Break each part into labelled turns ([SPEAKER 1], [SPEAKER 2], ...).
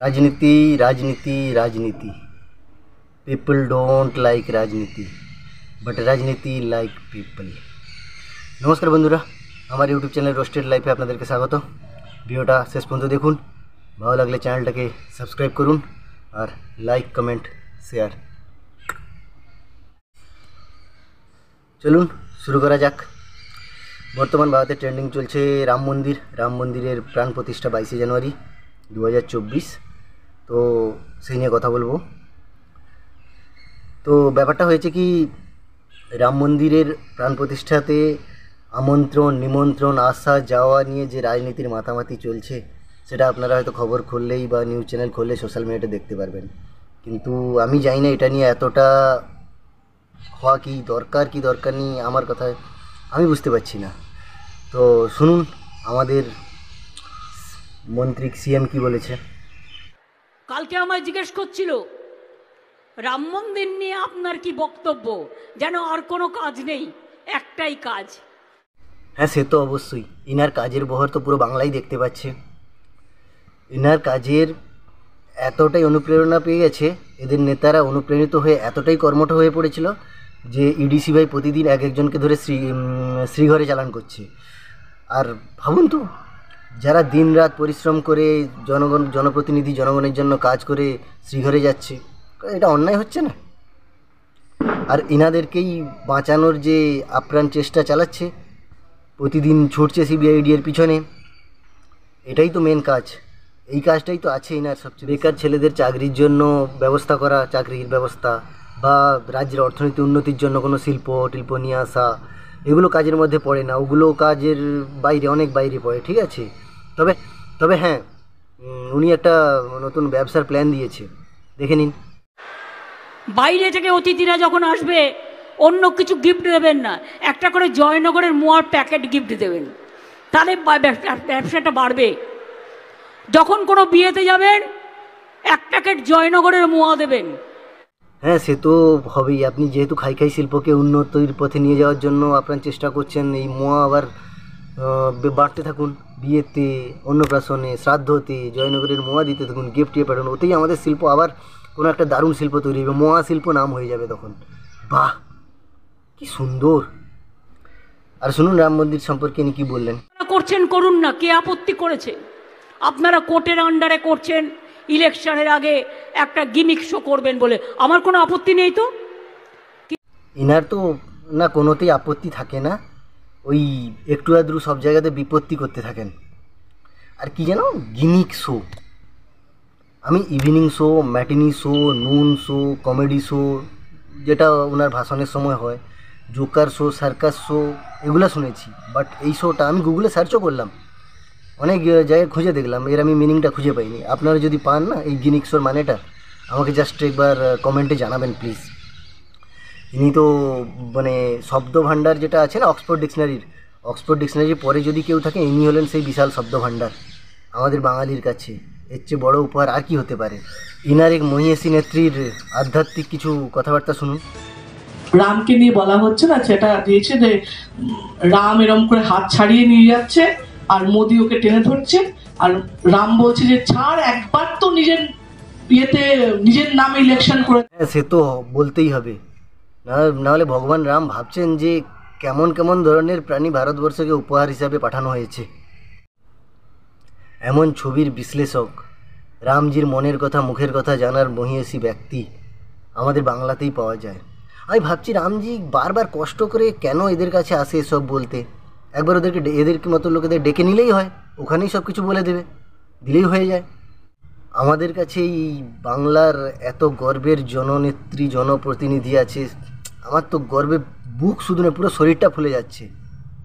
[SPEAKER 1] রাজনীতি রাজনীতি রাজনীতি পিপল ডোন্ট লাইক রাজনীতি বাট রাজনীতি লাইক পিপল। নমস্কার বন্ধুরা, আমার ইউটিউব চ্যানেল রোস্টেড লাইফে আপনাদেরকে স্বাগত। ভিডিওটা শেষ পর্যন্ত দেখুন, ভালো লাগলে চ্যানেলটাকে সাবস্ক্রাইব করুন আর লাইক কমেন্ট শেয়ার। চলুন শুরু করা যাক। বর্তমান ভারতে ট্রেন্ডিং চলছে রাম মন্দিরের প্রাণ প্রতিষ্ঠা 22শে জানুয়ারি 2024। তো সেই নিয়ে কথা বলবো। তো ব্যাপারটা হয়েছে কি, রাম মন্দিরের প্রাণ প্রতিষ্ঠাতে আমন্ত্রণ নিমন্ত্রণ আসা যাওয়া নিয়ে যে রাজনীতির মাতামাতি চলছে, সেটা আপনারা হয়তো খবর খুললেই বা নিউজ চ্যানেল খুললে সোশ্যাল মিডিয়াতে দেখতে পারবেন। কিন্তু আমি জানি না এটা নিয়ে এতটা হওয়া কি দরকার নেই, আমার কথায় আমি বুঝতে পারছি না। তো শুনুন আমাদের মন্ত্রী সিএম কি বলেছে।
[SPEAKER 2] কালকে আমায় জিজ্ঞেস করছিল রাম মন্দির নিয়ে আপনার কি বক্তব্য, যেন আর কোনো কাজ নেই, একটাই কাজ।
[SPEAKER 1] হ্যাঁ, সে তো অবশ্যই। ইনার কাজের বহর তো পুরো বাংলাই দেখতে পাচ্ছে। ইনার কাজের এতটাই অনুপ্রেরণা পেয়ে গেছে, এদের নেতারা অনুপ্রাণিত হয়ে এতটাই কর্মঠ হয়ে পড়েছিল যে ইডিসি ভাই প্রতিদিন এক একজনকে ধরে শ্রীঘরে চালান করছে। আর ভাবুন তো, যারা দিন রাত পরিশ্রম করে জনগণের জন্য কাজ করে শ্রীঘরে যাচ্ছে, এটা অন্যায় হচ্ছে না? আর ইনাদেরকেই বাঁচানোর যে আপ্রাণ চেষ্টা চালাচ্ছে, প্রতিদিন ছুটছে সিবিআইডি এর পিছনে, এটাই তো মেন কাজ। এই কাজটাই তো আছে ইনার সবচেয়ে। বেকার ছেলেদের চাকরির জন্য ব্যবস্থা করা, চাকরির ব্যবস্থা, বা রাজ্যের অর্থনীতি উন্নতির জন্য কোনো শিল্প নিয়ে আসা, এগুলো কাজের মধ্যে পড়ে না। ওগুলো কাজের বাইরে, অনেক বাইরে পড়ে, ঠিক আছে। তবে হ্যাঁ, উনি একটা নতুন ব্যবসার প্ল্যান দিয়েছে, দেখে নিন।
[SPEAKER 2] বাইরে থেকে অতিথিরা যখন আসবে অন্য কিছু গিফট দেবেন না, একটা করে জয়নগরের মোয়ার প্যাকেট গিফট দেবেন, তাহলে ব্যবসাটা বাড়বে। যখন কোনো বিয়েতে যাবেন এক প্যাকেট জয়নগরের মোয়া দেবেন।
[SPEAKER 1] হ্যাঁ, সে তো হবেই। আপনি যেহেতু খাই শিল্পকে উন্নতির পথে নিয়ে যাওয়ার জন্য আপনার চেষ্টা করছেন, এই মোয়া আবার বাড়তে থাকুন। বিয়েতে, অন্নপ্রাশনে, শ্রাদ্ধতে জয়নগরের মোয়া দিতে থাকুন, গিফট দিয়ে পাঠান। ওতেই আমাদের শিল্প আবার কোনো একটা দারুণ শিল্প তৈরি হবে, মোয়া শিল্প নাম হয়ে যাবে তখন। বাহ, কি সুন্দর। আর শুনুন রাম মন্দির সম্পর্কে ইনি কি বললেন।
[SPEAKER 2] করছেন করুন না, কে আপত্তি করেছে? আপনারা কোর্টের আন্ডারে করছেন, ইলেকশনের আগে একটা গিমিক শো করবেন বলে আমার কোনো আপত্তি নেই। তো
[SPEAKER 1] ইনার তো না কোনোতেই আপত্তি থাকে না, ওই একটু আধটু সব জায়গাতে বিপত্তি করতে থাকেন। আর কি যেন গিমিক শো, আমি ইভিনিং শো, ম্যাটিনি শো, নুন শো, কমেডি শো, যেটা ওনার ভাষণের সময় হয়, জোকার শো, সার্কাস শো, এগুলো শুনেছি। বাট এই শোটা আমি গুগলে সার্চও করলাম, অনেক জায়গায় খুঁজে দেখলাম, এর আমি মিনিংটা খুঁজে পাইনি। আপনারা যদি পান না এই গিমিক শোর মানেটা, আমাকে জাস্ট একবার কমেন্টে জানাবেন প্লিজ। ইনি তো মানে শব্দ ভাণ্ডার যেটা আছে না অক্সফোর্ড ডিকশনারির পরে যদি কেউ থাকে, ইনি হলেন সেই বিশাল শব্দ ভাণ্ডার আমাদের বাঙালির কাছে। এর চেয়ে বড় উপহার আর কি হতে পারে। ইনার এক মহিষী নেত্রীর আধ্যাত্মিক কিছু কথাবার্তা শুনুন।
[SPEAKER 3] রামকে নিয়ে বলা হচ্ছে না, সেটা দিয়েছে যে রাম এরম করে হাত ছাড়িয়ে নিয়ে যাচ্ছে আর মোদি ওকে টেনে ধরছে, আর রাম বলছে যে ছাড়, একবার তো নিজের নামে ইলেকশন করে।
[SPEAKER 1] হ্যাঁ, সে তো বলতেই হবে, নাহলে ভগবান রাম ভাবছেন যে কেমন ধরনের প্রাণী ভারতবর্ষকে উপহার হিসাবে পাঠানো হয়েছে। এমন ছবির বিশ্লেষক, রামজির মনের কথা মুখের কথা জানার মহিষী ব্যক্তি আমাদের বাংলাতেই পাওয়া যায়। আমি ভাবছি রামজি বারবার কষ্ট করে কেন এদের কাছে আসে এসব বলতে। একবার এদেরকে মতো লোকেদের ডেকে নিলেই হয়, ওখানেই সব কিছু বলে দিলেই হয়ে যায়। আমাদের কাছে এই বাংলার এত গর্বের জননেত্রী, জনপ্রতিনিধি আছে, আমার তো গর্বে বুক শুধু না, পুরো শরীরটা ফুলে যাচ্ছে,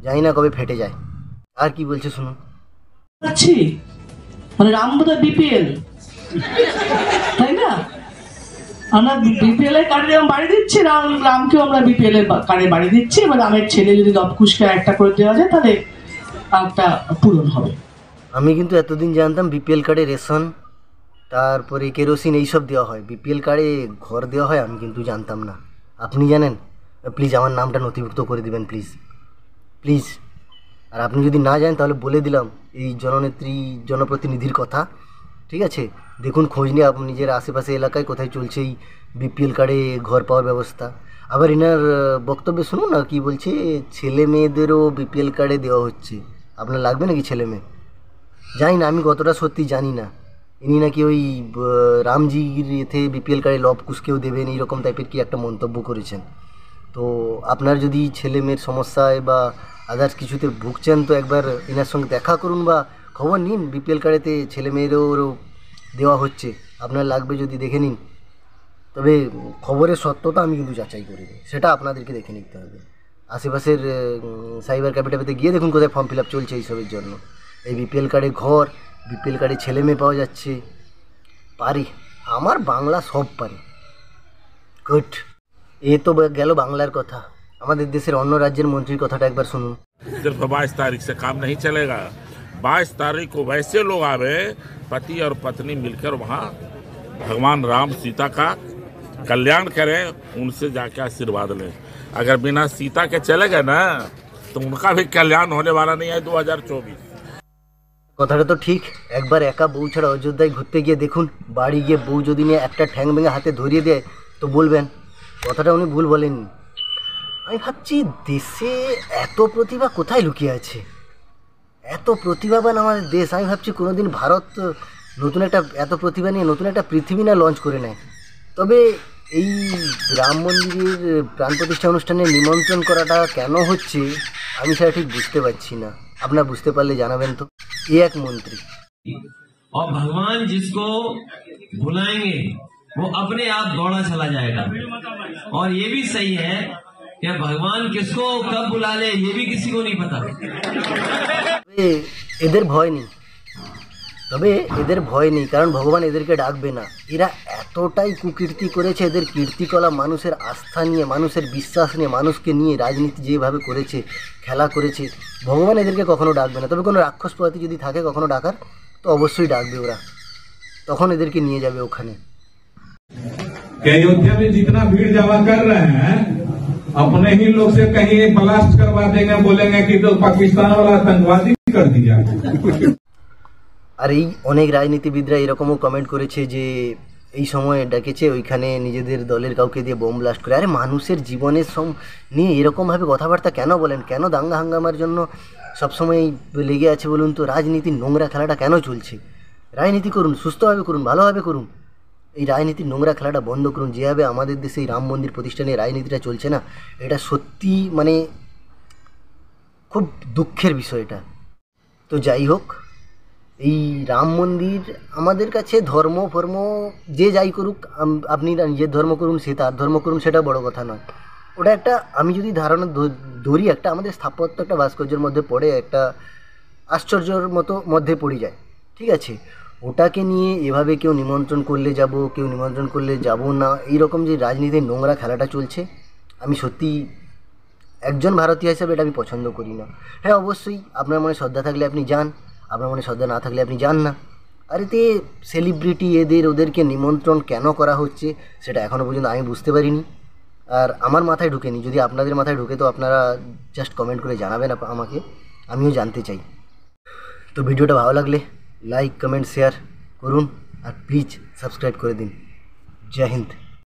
[SPEAKER 1] জানি না কবে ফেটে যায়। আর কি বলছে শুনুন।
[SPEAKER 3] মানে রাম বোধহয় বিপিএল, তাই না? আমরা বিপিএল এর কার্ডে বাড়ি দিচ্ছি, রামকেও আমরা বিপিএল এর কার্ডে বাড়ি দিচ্ছি। এবার রামের ছেলে যদি লবকুশকে একটা করে দেওয়া যায়, তাহলে একটা পূরণ হবে।
[SPEAKER 1] আমি কিন্তু এতদিন জানতাম বিপিএল কার্ডে রেশন, তারপরে কেরোসিন এইসব দেওয়া হয়, বিপিএল কার্ডে ঘর দেওয়া হয়, আমি কিন্তু জানতাম না। আপনি জানেন? প্লিজ আমার নামটা নথিভুক্ত করে দিবেন প্লিজ। আর আপনি যদি না জানেন তাহলে বলে দিলাম এই জননেত্রী, জনপ্রতিনিধির কথা, ঠিক আছে, দেখুন খোঁজ নিয়ে আপনি নিজের আশেপাশে এলাকায় কোথায় চলছে এই বিপিএল কার্ডে ঘর পাওয়ার ব্যবস্থা। আবার এনার বক্তব্যে শুনুন না কি বলছে, ছেলে মেয়েদেরও বিপিএল কার্ডে দেওয়া হচ্ছে। আপনার লাগবে নাকি ছেলে মেয়ে? জানি না, আমি কতটা সত্যি জানি না। ইনি নাকি ওই রামজির এতে বিপিএল কার্ডে লব কুশকেও দেবেন, এইরকম টাইপের কি একটা মন্তব্য করেছেন। তো আপনার যদি ছেলে মেয়ের সমস্যায় বা আদার্স কিছুতে ভুগছেন তো একবার এনার সঙ্গে দেখা করুন বা খবর নিন, বিপিএল কার্ডেতে ছেলে মেয়েদেরও দেওয়া হচ্ছে। আপনার লাগবে যদি দেখে নিন, তবে খবরের সত্যতা আমি কিন্তু যাচাই করিনি, সেটা আপনাদেরকে দেখে নিতে হবে। আশেপাশের সাইবার ক্যাফেটাতে গিয়ে দেখুন কোথায় ফর্ম ফিল আপ চলছে এইসবের জন্য। এই বিপিএল কার্ডে ঘর, বিপিএল কার্ডে ছেলে মেয়ে পাওয়া যাচ্ছে। পারি, আমার বাংলা সব পারি। গুড। এ তো গেল বাংলার কথা। আমাদের দেশের অন্য রাজ্যের মন্ত্রীর কথাটা একবার শুনুন।
[SPEAKER 4] सिर्फ 22 तारीख से काम नहीं चलेगा। 22 तारीख को वैसे लोग आवे, पति और पत्नी मिलकर वहाँ भगवान राम सीता का कल्याण करें, उनसे जाके आशीर्वाद लें। अगर बिना सीता के चले गए ना तो उनका भी कल्याण होने वाला नहीं है 2024।
[SPEAKER 1] কথাটা তো ঠিক। একবার একা বউ ছাড়া অযোধ্যায় ঘুরতে গিয়ে দেখুন, বাড়ি গিয়ে বউ যদি নিয়ে একটা ঠ্যাং ভেঙে হাতে ধরিয়ে দেয় তো বলবেন কথাটা উনি ভুল বলেননি। আমি ভাবছি দেশে এত প্রতিভা কোথায় লুকিয়ে আছে, এত প্রতিভাবান আমাদের দেশ। আমি ভাবছি কোনোদিন ভারত নতুন একটা এত প্রতিভা নিয়ে নতুন একটা পৃথিবী না লঞ্চ করে নেয়। তবে এই রাম মন্দিরের প্রাণ প্রতিষ্ঠা অনুষ্ঠানে নিমন্ত্রণ করাটা কেন হচ্ছে আমি সেটা ঠিক বুঝতে পারছি না। আপনার বুঝতে পারলে জানাবেন তো। এ এক মন্ত্রী।
[SPEAKER 5] और भगवान जिसको बुलाएंगे वो अपने आप दौड़ा चला जाएगा। और ये भी सही है कि भगवान किसको कब बुला ले ये भी किसी को नहीं पता।
[SPEAKER 1] তবে এদের ভয় নেই, কারণ ভগবান এদেরকে ডাকবে না। এরা এতটাই কুকীর্তি করেছে, এদের কীর্তিকলা মানুষের আস্থা নিয়ে, মানুষের বিশ্বাস নিয়ে, মানুষকে নিয়ে রাজনীতি যেভাবে করেছে, খেলা করেছে, ভগবান এদেরকে কখনো ডাকবে না। তবে কোনো রাক্ষস প্রজাতি যদি থাকে কখনো ডাকার, তো অবশ্যই ডাকবে ওরা, তখন এদেরকে নিয়ে যাবে ওখানে।
[SPEAKER 6] अयोध्या में जितना भीड़ जमा कर रहे हैं अपने ही लोग से कहीं ब्लास्ट करवा देंगे, बोलेंगे कि तो पाकिस्तान वाला आतंकवादी कर दिया।
[SPEAKER 1] আর এই অনেক রাজনীতিবিদরা এরকমও কমেন্ট করেছে যে এই সময় ডেকেছে ওইখানে নিজেদের দলের কাউকে দিয়ে বোম ব্লাস্ট করে। আরে মানুষের জীবনের নিয়ে এরকমভাবে কথাবার্তা কেন বলেন? কেন দাঙ্গা হাঙ্গামার জন্য সবসময় লেগে আছে বলুন তো? রাজনীতির নোংরা খেলাটা কেন চলছে? রাজনীতি করুন, সুস্থভাবে করুন, ভালোভাবে করুন। এই রাজনীতির নোংরা খেলাটা বন্ধ করুন। যেভাবে আমাদের দেশে এই রাম মন্দির প্রতিষ্ঠানে রাজনীতিটা চলছে না, এটা সত্যি মানে খুব দুঃখের বিষয় এটা। তো যাই হোক, এই রাম মন্দির আমাদের কাছে ধর্ম ফর্ম যে যাই করুক, আপনি নিজের ধর্ম করুন, সে তার ধর্ম করুন, সেটা বড় কথা নয়। ওটা একটা, আমি যদি ধারণা ধরি, একটা আমাদের স্থাপত্য একটা ভাস্কর্যের মধ্যে পড়ে, একটা আশ্চর্যর মতো মধ্যে পড়ে যায়, ঠিক আছে? ওটাকে নিয়ে এভাবে কেউ নিমন্ত্রণ করলে যাব, কেউ নিমন্ত্রণ করলে যাব না, এইরকম যে রাজনীতির নোংরা খেলাটা চলছে, আমি সত্যি একজন ভারতীয় হিসেবে এটা আমি পছন্দ করি না। হ্যাঁ, অবশ্যই আপনার মনে শ্রদ্ধা থাকলে আপনি যান, আপনার মনে শ্রদ্ধা না থাকলে আপনি যান না। আর এতে সেলিব্রিটি ওদেরকে নিমন্ত্রণ কেন করা হচ্ছে সেটা এখনও পর্যন্ত আমি বুঝতে পারিনি, আর আমার মাথায় ঢুকেনি। যদি আপনাদের মাথায় ঢুকে তো আপনারা জাস্ট কমেন্ট করে জানাবেন আমাকে, আমিও জানতে চাই। তো ভিডিওটা ভালো লাগলে লাইক কমেন্ট শেয়ার করুন, আর প্লিজ সাবস্ক্রাইব করে দিন। জয় হিন্দ।